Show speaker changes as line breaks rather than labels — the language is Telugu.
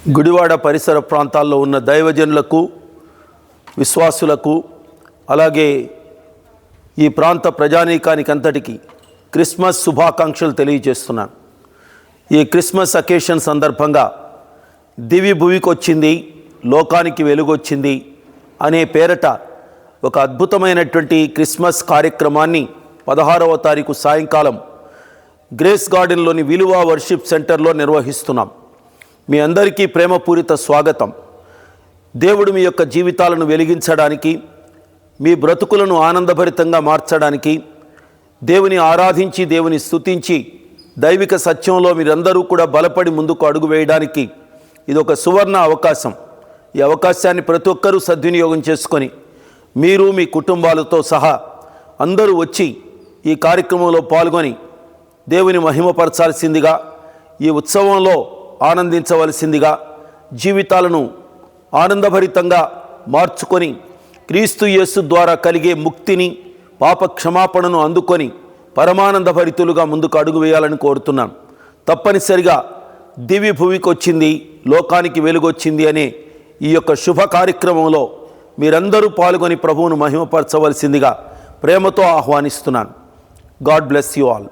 గుడివాడ పరిసర ప్రాంతాల్లో ఉన్న దైవజనులకు, విశ్వాసులకు, అలాగే ఈ ప్రాంత ప్రజానీకానికి అంతటికి క్రిస్మస్ శుభాకాంక్షలు తెలియజేస్తున్నాను. ఈ క్రిస్మస్ అకేషన్ సందర్భంగా దివి భువికొచ్చింది, లోకానికి వెలుగొచ్చింది అనే పేరట ఒక అద్భుతమైనటువంటి క్రిస్మస్ కార్యక్రమాన్ని 16వ తారీఖు సాయంకాలం గ్రేస్ గార్డెన్లోని విలువ వర్షిప్ సెంటర్లో నిర్వహిస్తున్నాం. మీ అందరికీ ప్రేమపూరిత స్వాగతం. దేవుడు మీ యొక్క జీవితాలను వెలిగించడానికి, మీ బ్రతుకులను ఆనందభరితంగా మార్చడానికి, దేవుని ఆరాధించి దేవుని స్తుతించి దైవిక సత్యంలో మీరందరూ కూడా బలపడి ముందుకు అడుగు వేయడానికి ఇది ఒక సువర్ణ అవకాశం. ఈ అవకాశాన్ని ప్రతి ఒక్కరూ సద్వినియోగం చేసుకొని మీరు మీ కుటుంబాలతో సహా అందరూ వచ్చి ఈ కార్యక్రమంలో పాల్గొని దేవుని మహిమపరచాల్సిందిగా, ఈ ఉత్సవంలో ఆనందించవలసిందిగా, జీవితాలను ఆనందభరితంగా మార్చుకొని క్రీస్తు యేసు ద్వారా కలిగే ముక్తిని, పాప క్షమాపణను అందుకొని పరమానందభరితులుగా ముందుకు అడుగు వేయాలని కోరుతున్నాను. తప్పనిసరిగా దివి భూమికి వచ్చింది, లోకానికి వెలుగొచ్చింది అనే ఈ యొక్క శుభ కార్యక్రమంలో మీరందరూ పాల్గొని ప్రభువును మహిమపరచవలసిందిగా ప్రేమతో ఆహ్వానిస్తున్నాను. God bless you all.